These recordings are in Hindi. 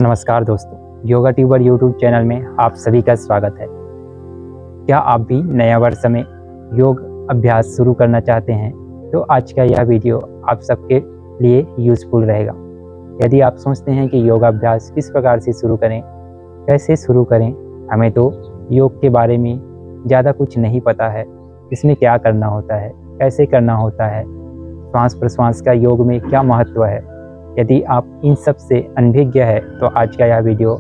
नमस्कार दोस्तों, योगा ट्यूबर यूट्यूब चैनल में आप सभी का स्वागत है। क्या आप भी नया वर्ष में योग अभ्यास शुरू करना चाहते हैं तो आज का यह वीडियो आप सबके लिए यूज़फुल रहेगा। यदि आप सोचते हैं कि योगा अभ्यास किस प्रकार से शुरू करें, कैसे शुरू करें, हमें तो योग के बारे में ज़्यादा कुछ नहीं पता है, इसमें क्या करना होता है, कैसे करना होता है, श्वास प्रश्वास का योग में क्या महत्व है, यदि आप इन सब से अनभिज्ञ है तो आज का यह वीडियो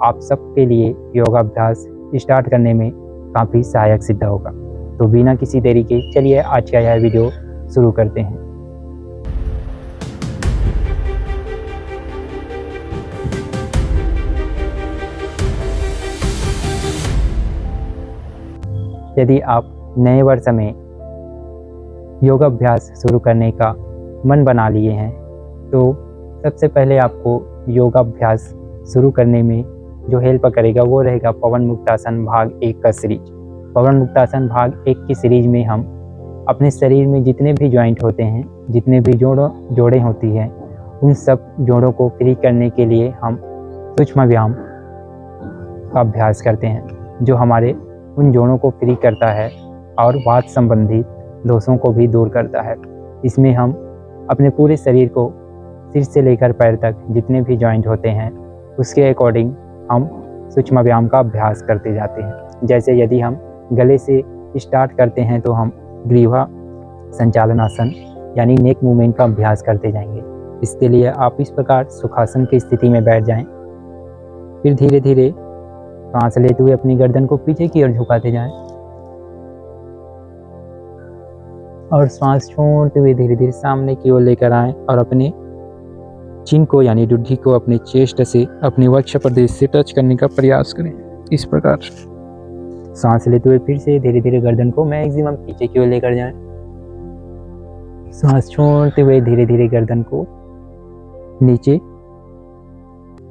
आप सबके लिए योगाभ्यास स्टार्ट करने में काफ़ी सहायक सिद्ध होगा। तो बिना किसी देरी के चलिए आज का यह वीडियो शुरू करते हैं। यदि आप नए वर्ष में योगाभ्यास शुरू करने का मन बना लिए हैं तो सबसे पहले आपको योगाभ्यास शुरू करने में जो हेल्प करेगा वो रहेगा पवन मुक्तासन भाग 1 का सीरीज। पवन मुक्तासन भाग 1 की सीरीज में हम अपने शरीर में जितने भी जॉइंट होते हैं, जितने भी जोड़ें होती हैं, उन सब जोड़ों को फ्री करने के लिए हम सूक्ष्म व्यायाम का अभ्यास करते हैं, जो हमारे उन जोड़ों को फ्री करता है और वात संबंधित दोषों को भी दूर करता है। इसमें हम अपने पूरे शरीर को सिर से लेकर पैर तक जितने भी जॉइंट होते हैं उसके अकॉर्डिंग हम सूक्ष्म व्यायाम का अभ्यास करते जाते हैं। जैसे यदि हम गले से स्टार्ट करते हैं तो हम ग्रीवा संचालन आसन यानी नेक मूवमेंट का अभ्यास करते जाएंगे। इसके लिए आप इस प्रकार सुखासन की स्थिति में बैठ जाएं, फिर धीरे धीरे सांस लेते हुए अपनी गर्दन को पीछे की ओर झुकाते जाएं और सांस छोड़ते हुए धीरे धीरे सामने की ओर लेकर आएं और अपने चिन को यानी दुड्ढी को अपने चेस्ट से अपने वक्ष प्रदेश से टच करने का प्रयास करें। इस प्रकार सांस लेते हुए फिर से धीरे धीरे गर्दन को मैक्सिमम पीछे की ओर लेकर जाएं। सांस छोड़ते हुए धीरे धीरे गर्दन को नीचे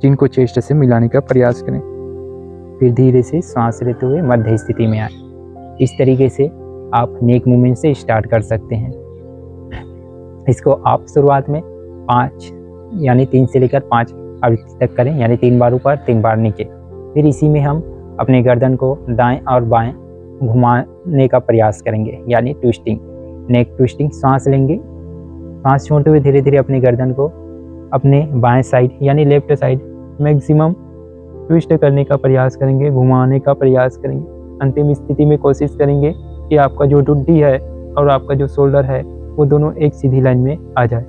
चिन को चेस्ट से मिलाने का प्रयास करें। फिर धीरे से सांस लेते हुए मध्य स्थिति में आए। इस तरीके से आप नेक मूवमेंट से स्टार्ट कर सकते हैं। इसको आप शुरुआत में 5 यानी 3 से लेकर 5 आवृत्ति तक करें, यानी 3 बार ऊपर 3 बार नीचे। फिर इसी में हम अपने गर्दन को दाएं और बाएं घुमाने का प्रयास करेंगे, यानी ट्विस्टिंग, नेक ट्विस्टिंग। सांस लेंगे, सांस छोड़ते हुए धीरे धीरे अपनी गर्दन को अपने बाएं साइड यानी लेफ्ट साइड मैक्सिमम ट्विस्ट करने का प्रयास करेंगे, घुमाने का प्रयास करेंगे। अंतिम स्थिति में कोशिश करेंगे कि आपका जो दुड्ढी है और आपका जो शोल्डर है वो दोनों एक सीधी लाइन में आ जाए।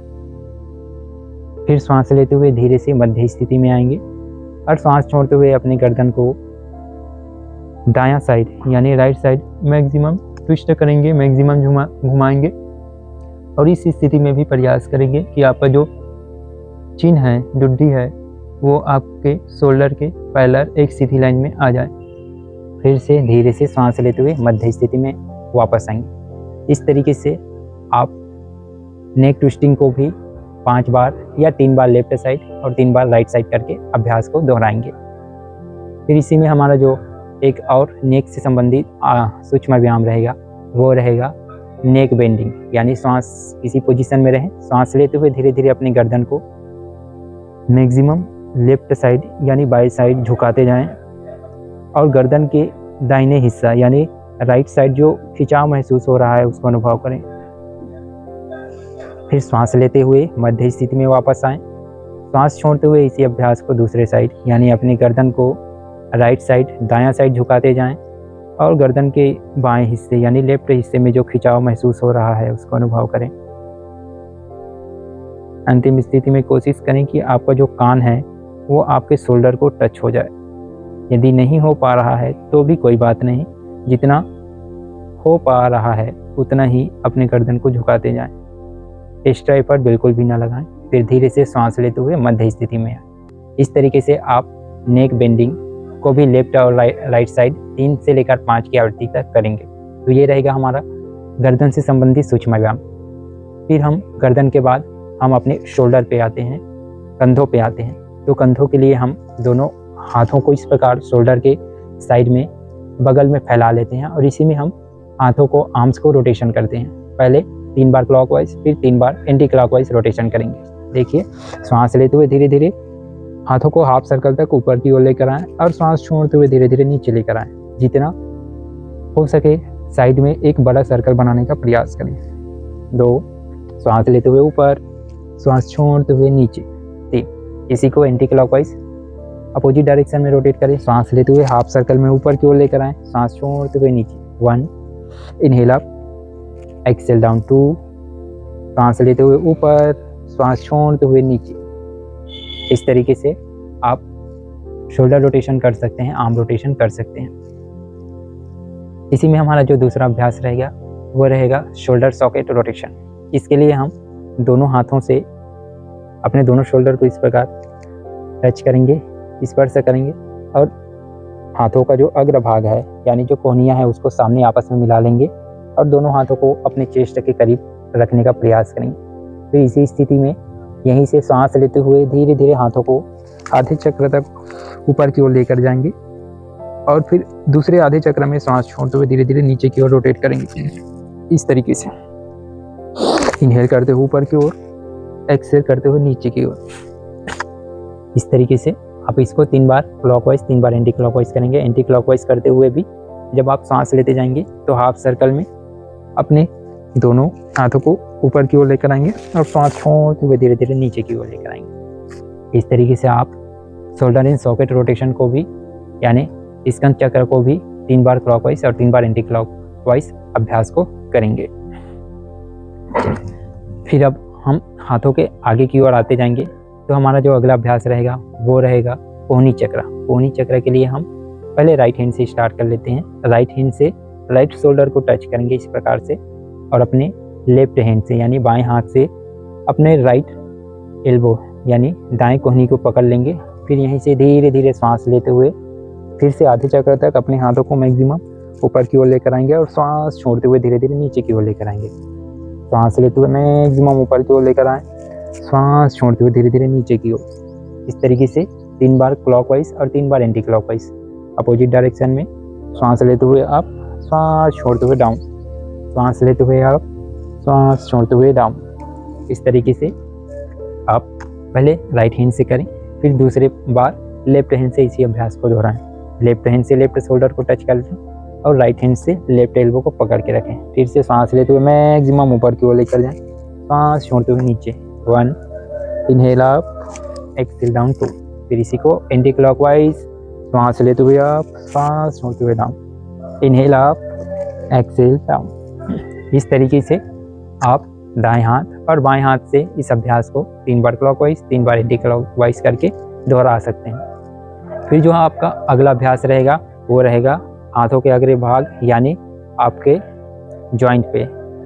फिर सांस लेते हुए धीरे से मध्य स्थिति में आएंगे और सांस छोड़ते हुए अपनी गर्दन को दायां साइड यानी राइट साइड मैक्सिमम ट्विस्ट करेंगे, मैक्सिमम घुमाएंगे और इस स्थिति में भी प्रयास करेंगे कि आपका जो चिन है, दुड्ढी है, वो आपके शोल्डर के पैरेलल एक सीधी लाइन में आ जाए। फिर से धीरे से सांस लेते हुए मध्य स्थिति में वापस आएंगे। इस तरीके से आप नेक ट्विस्टिंग को भी 5 बार या 3 बार लेफ्ट साइड और 3 बार राइट साइड करके अभ्यास को दोहराएंगे। फिर इसी में हमारा जो एक और नेक से संबंधित सूक्ष्म व्यायाम रहेगा वो रहेगा नेक बेंडिंग, यानी सांस किसी पोजीशन में रहें, सांस लेते हुए धीरे धीरे अपनी गर्दन को मैक्सिमम लेफ्ट साइड यानी बाई साइड झुकाते जाएं और गर्दन के दाहिने हिस्सा यानी राइट साइड जो खिंचाव महसूस हो रहा है उसको अनुभव करें। फिर सांस लेते हुए मध्य स्थिति में वापस आएं, सांस छोड़ते हुए इसी अभ्यास को दूसरे साइड यानी अपनी गर्दन को राइट साइड दायां साइड झुकाते जाएं और गर्दन के बाएं हिस्से यानी लेफ्ट हिस्से में जो खिंचाव महसूस हो रहा है उसको अनुभव करें। अंतिम स्थिति में कोशिश करें कि आपका जो कान है वो आपके शोल्डर को टच हो जाए। यदि नहीं हो पा रहा है तो भी कोई बात नहीं, जितना हो पा रहा है उतना ही अपने गर्दन को झुकाते जाएं, एक्स्ट्रा एफर्ट बिल्कुल भी ना लगाएं। फिर धीरे से सांस लेते हुए मध्य स्थिति में आए। इस तरीके से आप नेक बेंडिंग को भी लेफ्ट और राइट साइड 3 से लेकर 5 की आवृत्ति तक करेंगे। तो ये रहेगा हमारा गर्दन से संबंधित सूक्ष्म व्यायाम। फिर हम गर्दन के बाद हम अपने शोल्डर पे आते हैं, कंधों पे आते हैं। तो कंधों के लिए हम दोनों हाथों को इस प्रकार शोल्डर के साइड में बगल में फैला लेते हैं और इसी में हम हाथों को आर्म्स को रोटेशन करते हैं। पहले 3 बार क्लॉकवाइज, फिर 3 बार एंटी क्लॉकवाइज रोटेशन करेंगे। देखिए, सांस लेते हुए धीरे धीरे हाथों को हाफ सर्कल तक ऊपर की ओर लेकर आएं और सांस छोड़ते हुए धीरे धीरे नीचे लेकर आएं। जितना हो सके साइड में एक बड़ा सर्कल बनाने का प्रयास करें। 2, सांस लेते हुए ऊपर, सांस छोड़ते हुए नीचे। 3, इसी को एंटी क्लॉकवाइज अपोजिट डायरेक्शन में रोटेट करें। सांस लेते हुए हाफ सर्कल में ऊपर की ओर लेकर आएं, सांस छोड़ते हुए नीचे। 1, इनहेल अप, एक्सेल डाउन। 2, सांस लेते हुए ऊपर, सांस छोड़ते हुए नीचे। इस तरीके से आप शोल्डर रोटेशन कर सकते हैं, आर्म रोटेशन कर सकते हैं। इसी में हमारा जो दूसरा अभ्यास रहेगा वो रहेगा शोल्डर सॉकेट रोटेशन। इसके लिए हम दोनों हाथों से अपने दोनों शोल्डर को इस प्रकार टच करेंगे, स्पर्श करेंगे और हाथों का जो अग्र भाग है यानी जो कोहनियाँ है उसको सामने आपस में मिला लेंगे और दोनों हाथों को अपने चेस्ट के करीब रखने का प्रयास करेंगे। फिर इसी स्थिति में यहीं से सांस लेते हुए धीरे धीरे हाथों को आधे चक्र तक ऊपर की ओर लेकर जाएंगे और फिर दूसरे आधे चक्र में सांस छोड़ते हुए धीरे धीरे नीचे की ओर रोटेट करेंगे। इस तरीके से इनहेल करते हुए ऊपर की ओर, एक्सेल करते हुए नीचे की ओर। इस तरीके से आप इसको 3 बार क्लॉकवाइज 3 बार एंटी क्लॉकवाइज करेंगे। एंटी क्लॉकवाइज करते हुए भी जब आप सांस लेते जाएंगे तो हाफ सर्कल में अपने दोनों हाथों को ऊपर की ओर लेकर आएंगे और सांस छोड़ते हुए धीरे धीरे नीचे की ओर लेकर आएंगे। इस तरीके से आप शोल्डर इन सॉकेट रोटेशन को भी यानी स्कंद चक्र को भी 3 बार क्लॉकवाइज और 3 बार एंटी क्लॉकवाइज अभ्यास को करेंगे। फिर अब हम हाथों के आगे की ओर आते जाएंगे तो हमारा जो अगला अभ्यास रहेगा वो रहेगा कोहनी चक्र। कोहनी चक्र के लिए हम पहले राइट हैंड से स्टार्ट कर लेते हैं। राइट हैंड से राइट शोल्डर को टच करेंगे इस प्रकार से और अपने लेफ्ट हैंड से यानी बाएं हाथ से अपने राइट एल्बो यानी दाएं कोहनी को पकड़ लेंगे। फिर यहीं से धीरे धीरे सांस लेते हुए फिर से आधे चक्र तक अपने हाथों को मैक्सिमम ऊपर की ओर लेकर आएंगे और सांस छोड़ते हुए धीरे धीरे नीचे की ओर लेकर आएंगे। सांस लेते हुए मैक्सिमम ऊपर की ओर लेकर आएँ, सांस छोड़ते हुए धीरे धीरे नीचे की ओर। इस तरीके से 3 बार क्लॉकवाइज और 3 बार एंटी क्लॉकवाइज अपोजिट डायरेक्शन में। सांस लेते हुए अप, सांस छोड़ते हुए डाउन, सांस लेते हुए अप, सांस छोड़ते हुए डाउन। इस तरीके से आप पहले राइट हैंड से करें, फिर दूसरे बार लेफ्ट हैंड से इसी अभ्यास को दोहराएं। लेफ्ट हैंड से लेफ्ट शोल्डर को टच कर लें और राइट हैंड से लेफ्ट एल्बो को पकड़ के रखें। फिर से सांस लेते हुए मैक्सिमम ऊपर की ओर लेकर जाएं, सांस छोड़ते हुए नीचे। 1, इनहेल अप, एक्सेल डाउन। 2, फिर इसी को एंटी क्लॉकवाइज सांस लेते हुए अप, सांस छोड़ते हुए down, inhale up, exhale down. इस तरीके से आप दाएं हाथ और बाएं हाथ से इस अभ्यास को 3 बार क्लॉकवाइज 3 बार एंटी क्लॉकवाइज करके दोहरा सकते हैं। फिर जो आपका अगला अभ्यास रहेगा वो रहेगा हाथों के अग्र भाग यानी आपके जॉइंट पे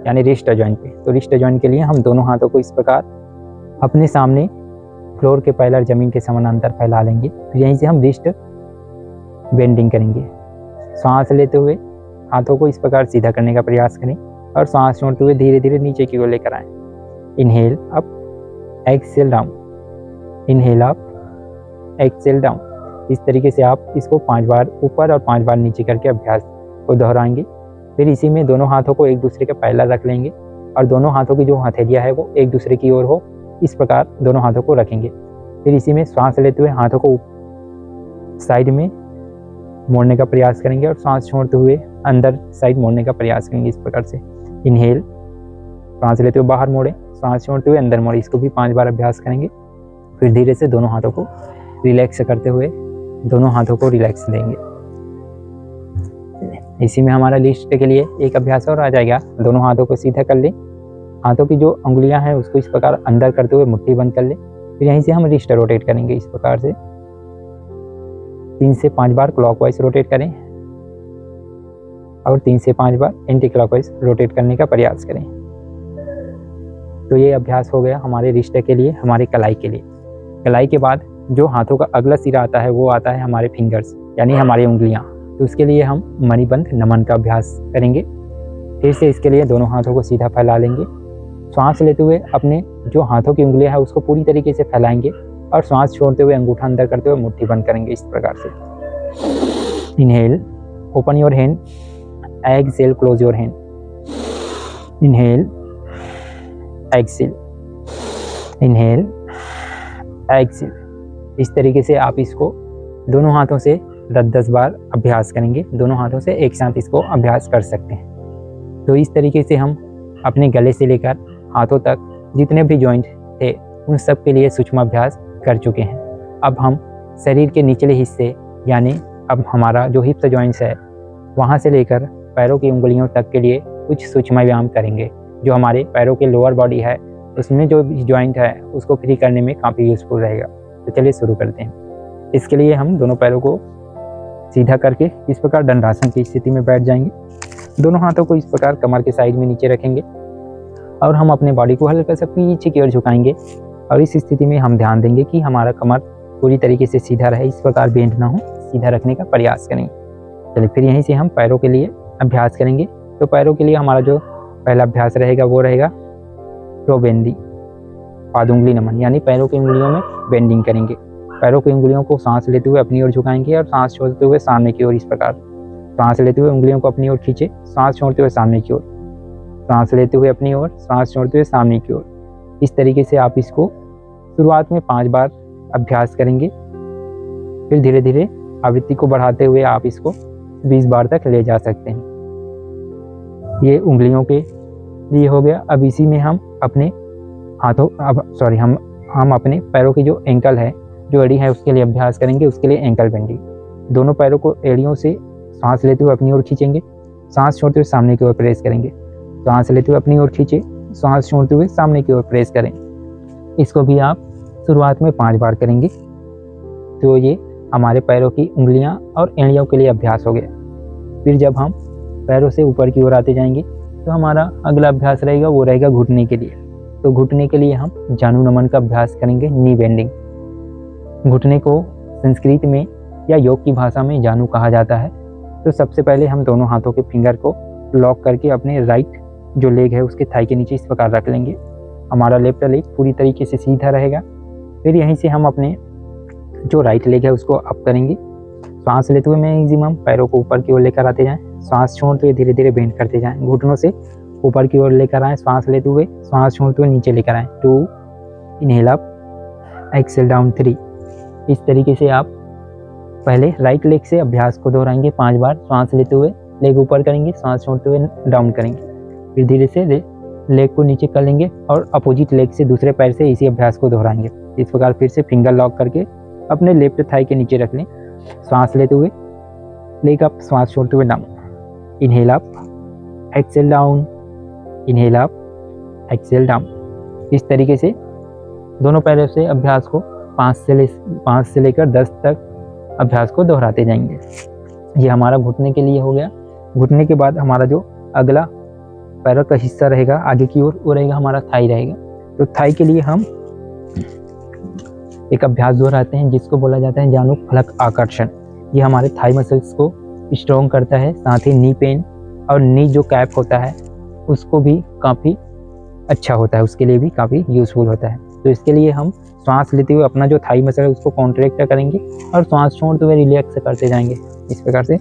यानी रिस्ट जॉइंट पे। तो रिस्ट जॉइंट के लिए हम दोनों हाथों को इस प्रकार अपने सामने फ्लोर के पैलर जमीन के समानांतर फैला लेंगे। फिर यहीं से हम रिस्ट बेंडिंग करेंगे। सांस लेते हुए हाथों को इस प्रकार सीधा करने का प्रयास करें और सांस छोड़ते हुए धीरे धीरे नीचे की ओर लेकर आएं। Inhale up, exhale down, inhale up, exhale down. इस तरीके से आप इसको 5 बार ऊपर और 5 बार नीचे करके अभ्यास को दोहराएंगे। फिर इसी में दोनों हाथों को एक दूसरे के पैरेलल रख लेंगे और दोनों हाथों की जो हथेलियाँ है वो एक दूसरे की ओर हो, इस प्रकार दोनों हाथों को रखेंगे। फिर इसी में सांस लेते हुए हाथों को साइड में मोड़ने का प्रयास करेंगे और सांस छोड़ते हुए अंदर साइड मोड़ने का प्रयास करेंगे इस प्रकार से। इनहेल, सांस लेते हुए बाहर मोड़े, सांस छोड़ते हुए अंदर मोड़े। इसको भी 5 बार अभ्यास करेंगे। फिर धीरे से दोनों हाथों को रिलैक्स करते हुए दोनों हाथों को रिलैक्स देंगे। इसी में हमारा लिस्ट के लिए एक अभ्यास और आ जाएगा। दोनों हाथों को सीधा कर लें, हाथों की जो उंगलियां हैं उसको इस प्रकार अंदर करते हुए मुट्ठी बंद कर लें। फिर यहीं से हम रिस्ट रोटेट करेंगे इस प्रकार से 3 से 5 बार क्लॉकवाइज रोटेट करें और 3 से 5 बार एंटी क्लॉकवाइज रोटेट करने का प्रयास करें। तो ये अभ्यास हो गया हमारे रिस्ट के लिए, हमारे कलाई के लिए। कलाई के बाद जो हाथों का अगला सिरा आता है वो आता है हमारे फिंगर्स यानी हमारी उंगलियां। तो उसके लिए हम मणिबंध नमन का अभ्यास करेंगे। फिर से इसके लिए दोनों हाथों को सीधा फैला लेंगे। सांस लेते हुए अपने जो हाथों की उंगलियां है उसको पूरी तरीके से फैलाएंगे और सांस छोड़ते हुए अंगूठा अंदर करते हुए मुट्ठी बंद करेंगे इस प्रकार से। Inhale, open your hand, exhale, close your hand. Inhale, exhale, inhale, exhale. इस तरीके से आप इसको दोनों हाथों से 10-10 बार अभ्यास करेंगे। दोनों हाथों से एक साथ इसको अभ्यास कर सकते हैं। तो इस तरीके से हम अपने गले से लेकर हाथों तक जितने भी जॉइंट थे उन सब के लिए सूक्ष्म अभ्यास कर चुके हैं। अब हम शरीर के निचले हिस्से यानी अब हमारा जो हिप्स जॉइंट्स है वहाँ से लेकर पैरों की उंगलियों तक के लिए कुछ सूक्ष्म व्यायाम करेंगे जो हमारे पैरों के लोअर बॉडी है उसमें जो जॉइंट है उसको फ्री करने में काफ़ी यूज़फुल रहेगा। तो चलिए शुरू करते हैं। इसके लिए हम दोनों पैरों को सीधा करके इस प्रकार दंडासन की स्थिति में बैठ जाएंगे। दोनों हाथों को इस प्रकार कमर के साइड में नीचे रखेंगे और हम अपने बॉडी को हल्का सा पीछे की ओर झुकाएंगे और इस स्थिति में हम ध्यान देंगे कि हमारा कमर पूरी तरीके से सीधा रहे, इस प्रकार बेंड ना हो, सीधा रखने का प्रयास करेंगे। चलिए फिर यहीं से हम पैरों के लिए अभ्यास करेंगे। तो पैरों के लिए हमारा जो पहला अभ्यास रहेगा वो रहेगा टो बेंडिंग, पाद उंगली नमन, यानी पैरों की उंगलियों में बेंडिंग करेंगे। पैरों की उंगलियों को सांस लेते हुए अपनी ओर झुकाएंगे और सांस छोड़ते हुए सामने की ओर, इस प्रकार सांस लेते हुए उंगलियों को अपनी ओर खींचे, सांस छोड़ते हुए सामने की ओर, सांस लेते हुए अपनी ओर, सांस छोड़ते हुए सामने की ओर। इस तरीके से आप इसको शुरुआत में 5 बार अभ्यास करेंगे। फिर धीरे धीरे आवृत्ति को बढ़ाते हुए आप इसको 20 बार तक ले जा सकते हैं। ये उंगलियों के लिए हो गया। अब इसी में हम अपने हम अपने पैरों की जो एंकल है, जो एड़ी है, उसके लिए अभ्यास करेंगे। उसके लिए एंकल बेंडिंग, दोनों पैरों को एड़ियों से सांस लेते हुए अपनी ओर खींचेंगे, सांस छोड़ते हुए सामने की ओर प्रेस करेंगे, सांस लेते हुए अपनी ओर खींचे, सांस छोड़ते हुए सामने की ओर प्रेस करें। इसको भी आप शुरुआत में 5 बार करेंगे। तो ये हमारे पैरों की उंगलियां और एड़ियों के लिए अभ्यास हो गया। फिर जब हम पैरों से ऊपर की ओर आते जाएंगे तो हमारा अगला अभ्यास रहेगा वो रहेगा घुटने के लिए। तो घुटने के लिए हम जानु नमन का अभ्यास करेंगे, नी बेंडिंग। घुटने को संस्कृत में या योग की भाषा में जानु कहा जाता है। तो सबसे पहले हम दोनों हाथों के फिंगर को लॉक करके अपने राइट जो लेग है उसके थाई के नीचे इस प्रकार रख लेंगे। हमारा लेफ्ट लेग पूरी तरीके से सीधा रहेगा। फिर यहीं से हम अपने जो राइट लेग है उसको अप करेंगे। सांस लेते हुए मैक्सिमम पैरों को ऊपर की ओर लेकर आते जाएं, सांस छोड़ते हुए धीरे धीरे बेंड करते जाएं, घुटनों से ऊपर की ओर लेकर आएं, सांस लेते हुए, सांस छोड़ते हुए नीचे लेकर आएं। 2 इनहेल अप, एक्सेल डाउन 3। इस तरीके से आप पहले राइट लेग से अभ्यास को दोहराएंगे 5 बार। सांस लेते हुए लेग ऊपर करेंगे, सांस छोड़ते हुए डाउन करेंगे, फिर धीरे से लेग को नीचे कर लेंगे और अपोजिट लेग से दूसरे पैर से इसी अभ्यास को दोहराएंगे। इस प्रकार फिर से फिंगर लॉक करके अपने लेफ्ट थाई के नीचे रख लें, सांस लेते हुए लेग अप, सांस छोड़ते हुए down, inhale up, exhale down, inhale up, exhale down. इस तरीके से दोनों पैरों से अभ्यास को 5 से लेकर 10 तक अभ्यास को दोहराते जाएंगे। ये हमारा घुटने के लिए हो गया। घुटने के बाद हमारा जो अगला पैरों का हिस्सा रहेगा आगे की ओर वो रहेगा हमारा थाई रहेगा। तो थाई के लिए हम एक अभ्यास दोहराते हैं जिसको बोला जाता है जानु फलक आकर्षण। ये हमारे थाई मसल्स को स्ट्रॉन्ग करता है, साथ ही नी पेन और नी जो कैप होता है उसको भी काफ़ी अच्छा होता है, उसके लिए भी काफ़ी यूज़फुल होता है। तो इसके लिए हम सांस लेते हुए अपना जो थाई मसल है उसको कॉन्ट्रैक्ट करेंगे और सांस छोड़ते हुए रिलैक्स करते जाएंगे। इस प्रकार से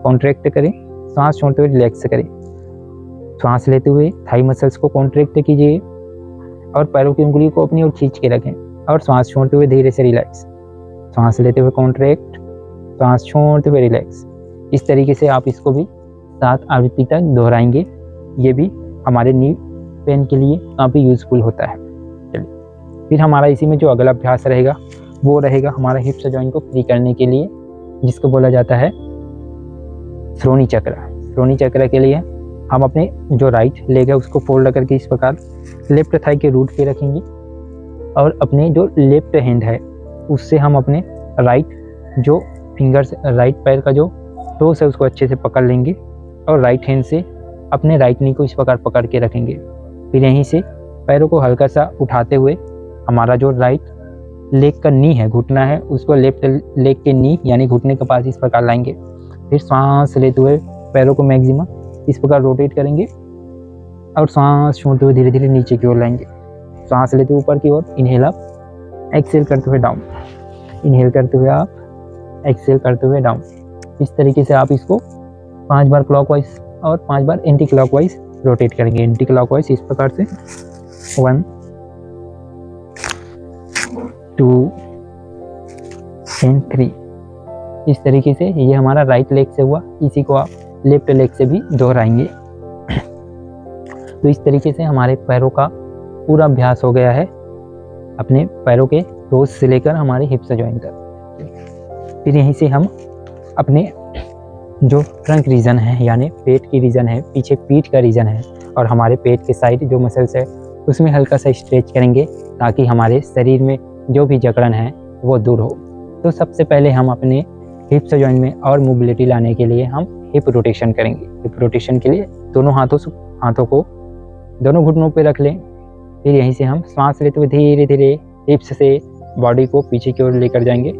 कॉन्ट्रैक्ट करें, सांस छोड़ते हुए रिलैक्स करें। सांस लेते हुए थाई मसल्स को कॉन्ट्रैक्ट कीजिए और पैरों की उंगली को अपनी ओर खींच के रखें और सांस छोड़ते हुए धीरे से रिलैक्स। सांस लेते हुए कॉन्ट्रैक्ट, सांस छोड़ते हुए रिलैक्स। इस तरीके से आप इसको भी 7 आवृत्ति तक दोहराएंगे। ये भी हमारे नी पेन के लिए काफ़ी यूज़फुल होता है। चलिए फिर हमारा इसी में जो अगला अभ्यास रहेगा वो रहेगा हमारा हिप्स जॉइंट को फ्री करने के लिए, जिसको बोला जाता है श्रोणी चक्र। श्रोणी चक्र के लिए हम अपने जो राइट लेग है उसको फोल्ड करके इस प्रकार लेफ्ट थाई के रूट पे रखेंगे और अपने जो लेफ्ट हैंड है उससे हम अपने राइट जो फिंगर्स, राइट पैर का जो टोस है उसको अच्छे से पकड़ लेंगे और राइट हैंड से अपने राइट नी को इस प्रकार पकड़ के रखेंगे। फिर यहीं से पैरों को हल्का सा उठाते हुए हमारा जो राइट लेग का नी है, घुटना है, उसको लेफ्ट लेग के नी यानी घुटने के पास इस प्रकार लाएंगे। फिर सांस लेते हुए पैरों को मैक्सिमम इस प्रकार रोटेट करेंगे और सांस छोड़ते हुए धीरे धीरे नीचे की ओर लाएंगे। सांस लेते हुए ऊपर की ओर, इनहेल अप, एक्सेल करते हुए डाउन, इनहेल करते हुए आप, एक्सेल करते हुए डाउन। इस तरीके से आप इसको 5 बार क्लॉकवाइज और 5 बार एंटी क्लॉकवाइज रोटेट करेंगे। एंटी क्लॉकवाइज इस प्रकार से 1 2 एंड 3। इस तरीके से ये हमारा राइट लेग से हुआ, इसी को आप लेफ्ट लेग से भी दोहराएंगे। तो इस तरीके से हमारे पैरों का पूरा अभ्यास हो गया है, अपने पैरों के टोज से लेकर हमारे हिप्स जॉइंट तक। फिर यहीं से हम अपने जो ट्रंक रीजन है यानी पेट की रीजन है, पीछे पीठ का रीजन है और हमारे पेट के साइड जो मसल्स है उसमें हल्का सा स्ट्रेच करेंगे ताकि हमारे शरीर में जो भी जकड़न है वो दूर हो। तो सबसे पहले हम अपने हिप्स जॉइंट में और मोबिलिटी लाने के लिए हम हिप रोटेशन करेंगे। हिप रोटेशन के लिए दोनों हाथों को दोनों घुटनों पे रख लें। फिर यहीं से हम सांस लेते हुए धीरे धीरे हिप्स से बॉडी को पीछे की ओर लेकर जाएंगे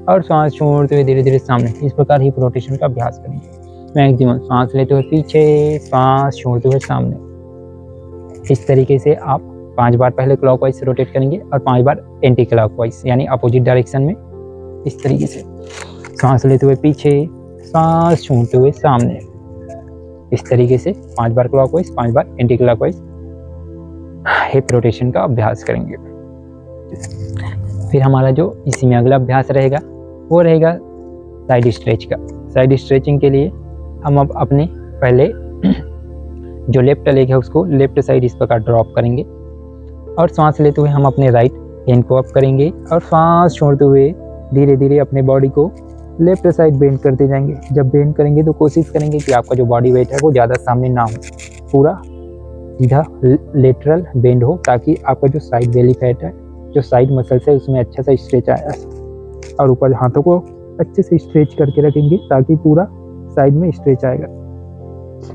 और सांस छोड़ते हुए धीरे धीरे सामने। इस प्रकार हिप रोटेशन का अभ्यास करेंगे। मैक्सिमम सांस लेते हुए पीछे, सांस छोड़ते हुए सामने। इस तरीके से आप 5 बार पहले क्लॉकवाइज रोटेट करेंगे और 5 बार एंटी क्लॉकवाइज यानी अपोजिट डायरेक्शन में। इस तरीके से सांस लेते हुए पीछे, सांस छोड़ते हुए सामने। इस तरीके से 5 बार क्लॉकवाइज, 5 बार एंटी क्लॉकवाइज हिप रोटेशन का अभ्यास करेंगे। फिर हमारा जो इसी में अगला अभ्यास रहेगा वो रहेगा साइड स्ट्रेच का। साइड स्ट्रेचिंग के लिए हम अब अपने पहले जो लेफ्ट लेग है उसको लेफ्ट साइड इस प्रकार ड्रॉप करेंगे और सांस लेते हुए हम अपने राइट हैंड को अप करेंगे और सांस छोड़ते हुए धीरे धीरे अपने बॉडी को लेफ्ट साइड बेंड करते जाएंगे। जब बेंड करेंगे तो कोशिश करेंगे कि आपका जो बॉडी वेट है वो ज़्यादा सामने ना हो, पूरा सीधा लेटरल बेंड हो ताकि आपका जो साइड बेली फैट है, जो साइड मसल्स है उसमें अच्छा सा स्ट्रेच आया। और ऊपर हाथों को अच्छे से स्ट्रेच करके रखेंगे ताकि पूरा साइड में स्ट्रेच आएगा।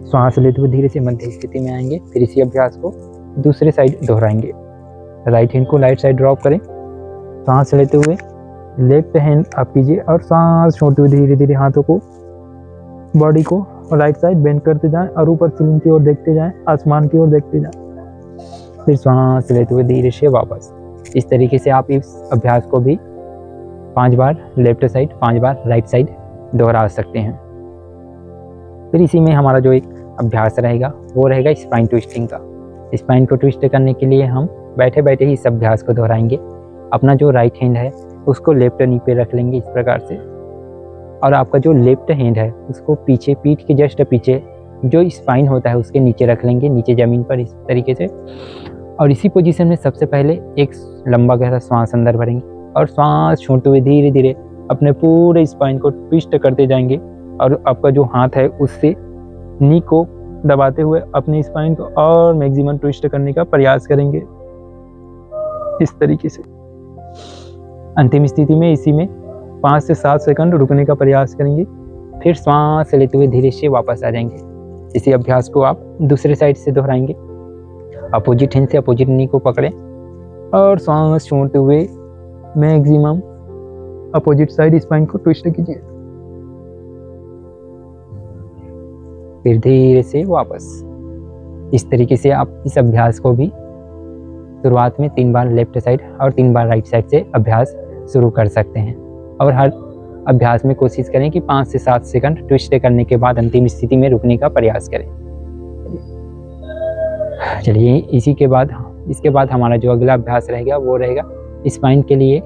सांस लेते हुए धीरे से मध्य स्थिति में आएंगे। फिर इसी अभ्यास को दूसरे साइड दोहराएंगे। राइट हैंड को राइट साइड ड्रॉप करें, सांस लेते हुए लेफ्ट हैंड अप कीजिए और सांस छोड़ते हुए धीरे धीरे हाथों को बॉडी को राइट साइड बेंड करते जाएं और ऊपर सीलिंग की ओर देखते जाएं, आसमान की ओर देखते जाएं। फिर सांस लेते हुए धीरे से वापस। इस तरीके से आप इस अभ्यास को भी 5 बार लेफ्ट साइड, 5 बार राइट साइड दोहरा सकते हैं। फिर इसी में हमारा जो एक अभ्यास रहेगा वो रहेगा स्पाइन ट्विस्टिंग का। स्पाइन को ट्विस्ट करने के लिए हम बैठे बैठे ही इस अभ्यास को दोहराएंगे। अपना जो राइट हैंड है उसको लेफ्ट नी पे रख लेंगे इस प्रकार से और आपका जो लेफ्ट हैंड है उसको पीछे, पीठ के जस्ट पीछे जो स्पाइन होता है उसके नीचे रख लेंगे, नीचे ज़मीन पर इस तरीके से। और इसी पोजीशन में सबसे पहले एक लंबा गहरा सांस अंदर भरेंगे और सांस छोड़ते हुए धीरे धीरे अपने पूरे स्पाइन को ट्विस्ट करते जाएंगे और आपका जो हाथ है उससे नी को दबाते हुए अपने स्पाइन को और मैक्सिमम ट्विस्ट करने का प्रयास करेंगे इस तरीके से। अंतिम स्थिति में इसी में 5 से 7 सेकंड रुकने का प्रयास करेंगे। फिर सांस लेते हुए धीरे से वापस आ जाएंगे। इसी अभ्यास को आप दूसरे साइड से दोहराएंगे। अपोजिट हैंड से अपोजिट नी को पकड़ें और सांस छोड़ते हुए मैक्सिमम अपोजिट साइड स्पाइन को ट्विस्ट कीजिए। फिर धीरे से वापस। इस तरीके से आप इस अभ्यास को भी शुरुआत में 3 बार लेफ्ट साइड और 3 बार राइट साइड से अभ्यास शुरू कर सकते हैं और हर अभ्यास में कोशिश करें कि 5 से 7 सेकंड ट्विस्ट करने के बाद अंतिम स्थिति में रुकने का प्रयास करें। चलिए इसके बाद हमारा जो अगला अभ्यास रहेगा वो रहेगा स्पाइन के लिए,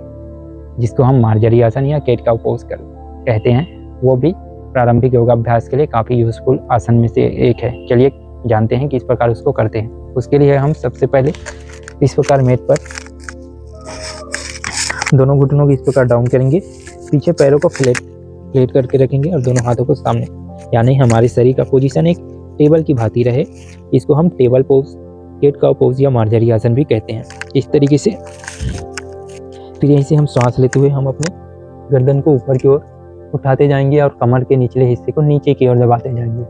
जिसको हम मार्जरी आसन या कैट काउ पोज कहते हैं। वो भी प्रारंभिक योगाभ्यास के लिए काफ़ी यूजफुल आसन में से एक है। चलिए जानते हैं कि इस प्रकार उसको करते हैं। उसके लिए हम सबसे पहले इस प्रकार मैट पर दोनों घुटनों को इस प्रकार डाउन करेंगे, पीछे पैरों को फ्लैट करके रखेंगे और दोनों हाथों को सामने, यानी हमारे शरीर का पोजीशन एक टेबल की भांति रहे। इसको हम table pose, cat cow pose या मार्जरी आसन भी कहते हैं। इस तरीके से फिर यहीं से हम सांस लेते हुए हम अपने गर्दन को ऊपर की ओर उठाते जाएंगे और कमर के निचले हिस्से को नीचे की ओर दबाते जाएंगे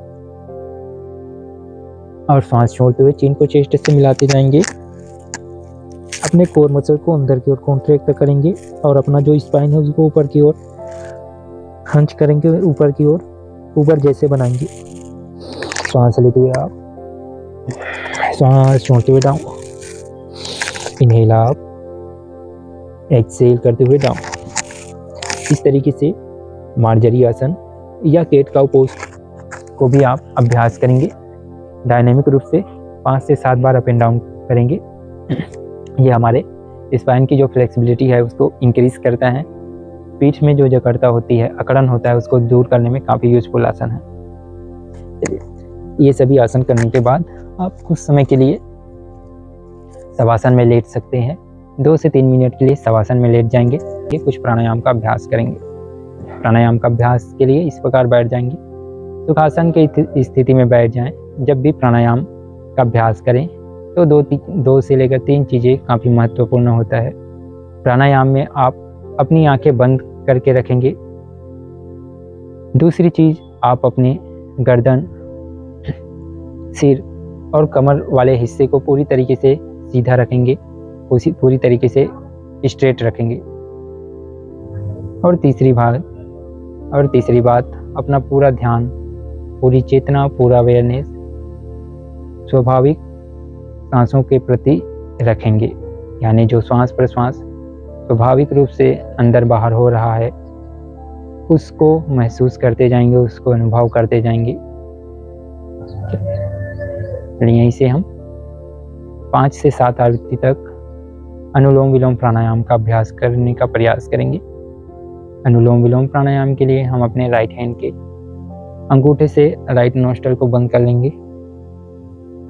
और सांस छोड़ते हुए चिन को चेस्ट से मिलाते जाएंगे। अपने कोर मसल को अंदर की ओर कॉन्ट्रैक्ट करेंगे और अपना जो स्पाइन है उसको ऊपर की ओर हंच करेंगे, ऊपर की ओर ऊपर जैसे बनाएंगे। सांस लेते हुए आप, सांस छोड़ते हुए डाउन, इनहेल अप, एक्सहेल करते हुए डाउन। इस तरीके से मार्जरी आसन या कैट काउ पोज को भी आप अभ्यास करेंगे। डायनेमिक रूप से 5 से 7 बार अप एंड डाउन करेंगे। ये हमारे स्पाइन की जो फ्लेक्सिबिलिटी है उसको इंक्रीज करता है पीठ में जो जकड़ता होती है, अकड़न होता है, उसको दूर करने में काफ़ी यूजफुल आसन है। चलिए, ये सभी आसन करने के बाद आप कुछ समय के लिए शवासन में लेट सकते हैं। 2 से 3 मिनट के लिए शवासन में लेट जाएंगे। ये कुछ प्राणायाम का अभ्यास करेंगे। प्राणायाम का अभ्यास के लिए इस प्रकार बैठ जाएंगे। सुखासन की स्थिति में बैठ जाएं। जब भी प्राणायाम का अभ्यास करें तो 2 से लेकर 3 चीज़ें काफ़ी महत्वपूर्ण होता है। प्राणायाम में आप अपनी आंखें बंद करके रखेंगे। दूसरी चीज़, आप अपने गर्दन, सिर और कमर वाले हिस्से को पूरी तरीके से सीधा रखेंगे, पूरी तरीके से स्ट्रेट रखेंगे। और तीसरी बात, अपना पूरा ध्यान, पूरी चेतना, पूरा अवेयरनेस स्वाभाविक सांसों के प्रति रखेंगे। यानी जो श्वास प्रश्वास स्वाभाविक रूप से अंदर बाहर हो रहा है, उसको महसूस करते जाएंगे, उसको अनुभव करते जाएंगे। यहीं से हम 5 से 7 आवृत्ति तक अनुलोम विलोम प्राणायाम का अभ्यास करने का प्रयास करेंगे। अनुलोम विलोम प्राणायाम के लिए हम अपने राइट हैंड के अंगूठे से राइट नोस्ट्रल को बंद कर लेंगे।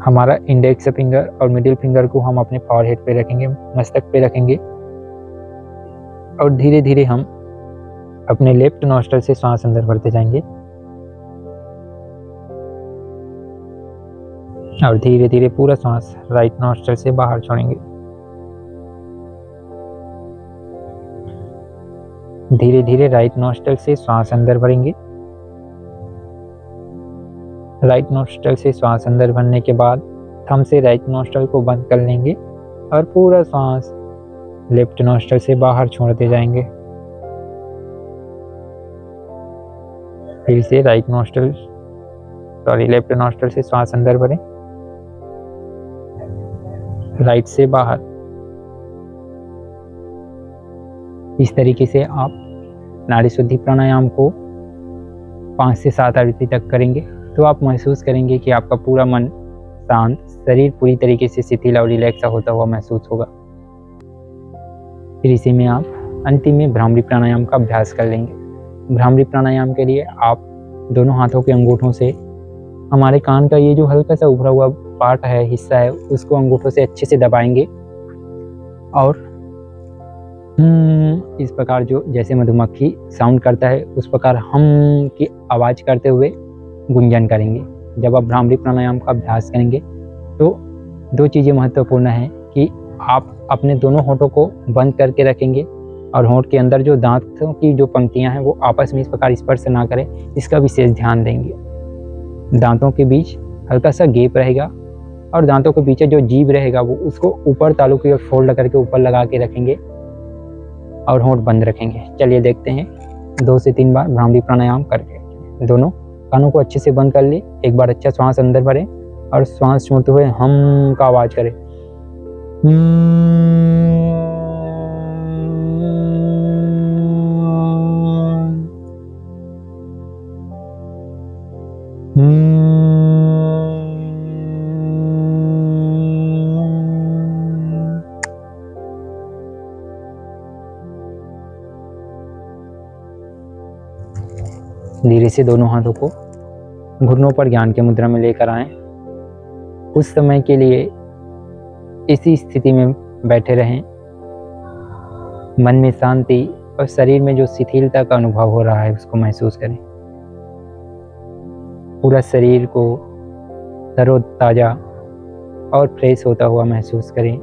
हमारा इंडेक्स फिंगर और मिडिल फिंगर को हम अपने फॉरहेड पे रखेंगे, मस्तक पे रखेंगे, और धीरे धीरे हम अपने लेफ्ट नोस्ट्रल से सांस अंदर भरते जाएंगे और धीरे धीरे पूरा सांस राइट नोस्ट्रल से बाहर छोड़ेंगे। धीरे धीरे राइट नोस्ट्रल से सांस अंदर भरेंगे। राइट नोस्ट्रल से सांस अंदर भरने के बाद थंब से राइट नोस्ट्रल को बंद कर लेंगे और पूरा सांस लेफ्ट नोस्ट्रल से बाहर छोड़ते जाएंगे। फिर से लेफ्ट नोस्ट्रल से सांस अंदर भरें, राइट से बाहर। इस तरीके से आप नाड़ी शुद्धि प्राणायाम को 5 से 7 आवृत्ति तक करेंगे तो आप महसूस करेंगे कि आपका पूरा मन शांत, शरीर पूरी तरीके से शिथिल और रिलैक्स होता हुआ महसूस होगा। फिर इसी में आप अंतिम में भ्रामरी प्राणायाम का अभ्यास कर लेंगे। भ्रामरी प्राणायाम के लिए आप दोनों हाथों के अंगूठों से हमारे कान का ये जो हल्का सा उभरा हुआ पार्ट है, हिस्सा है, उसको अंगूठों से अच्छे से दबाएंगे और इस प्रकार जो जैसे मधुमक्खी साउंड करता है उस प्रकार हम की आवाज़ करते हुए गुंजन करेंगे। जब आप भ्रामरी प्राणायाम का अभ्यास करेंगे तो 2 चीज़ें महत्वपूर्ण हैं कि आप अपने दोनों होठों को बंद करके रखेंगे और होंठ के अंदर जो दांतों की जो पंक्तियां हैं वो आपस में इस प्रकार स्पर्श ना करें, इसका विशेष ध्यान देंगे। दांतों के बीच हल्का सा गैप रहेगा और दांतों के पीछे जो जीभ रहेगा वो उसको ऊपर तालू की ओर फोल्ड करके ऊपर लगा के रखेंगे और होंठ बंद रखेंगे। चलिए देखते हैं 2 से 3 बार भ्रामरी प्राणायाम करके। दोनों कानों को अच्छे से बंद कर ले। एक बार अच्छा श्वास अंदर भरें और श्वास छोड़ते हुए हम का आवाज़ करें। धीरे से दोनों हाथों को घुटनों पर ज्ञान की मुद्रा में लेकर आएं। कुछ समय के लिए इसी स्थिति में बैठे रहें। मन में शांति और शरीर में जो शिथिलता का अनुभव हो रहा है उसको महसूस करें। पूरा शरीर को तरोताजा और फ्रेश होता हुआ महसूस करें।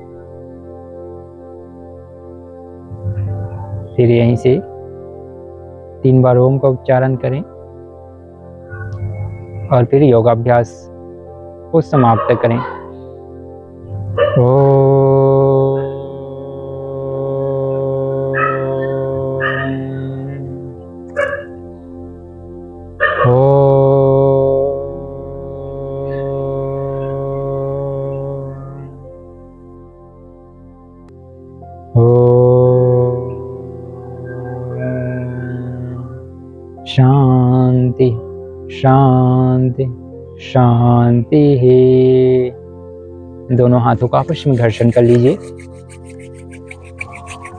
फिर यहीं से 3 बार ओम का उच्चारण करें और फिर योगाभ्यास को समाप्त करें। शांति शांति शांति है। दोनों हाथों का आपस में घर्षण कर लीजिए।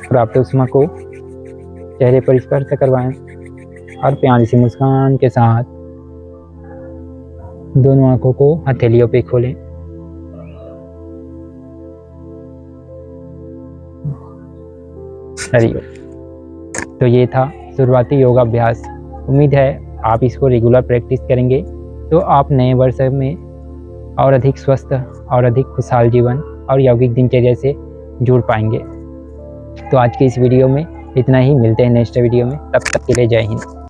प्राप्त उष्मा को चेहरे पर स्पर्श करवाएं और प्यारी सी मुस्कान के साथ दोनों आंखों को हथेलियों पे खोलें। तो ये था शुरुआती योगा अभ्यास। उम्मीद है आप इसको रेगुलर प्रैक्टिस करेंगे तो आप नए वर्ष में और अधिक स्वस्थ और अधिक खुशहाल जीवन और यौगिक दिनचर्या से जुड़ पाएंगे। तो आज की इस वीडियो में इतना ही, मिलते हैं नेक्स्ट वीडियो में, तब तक के लिए जय हिंद।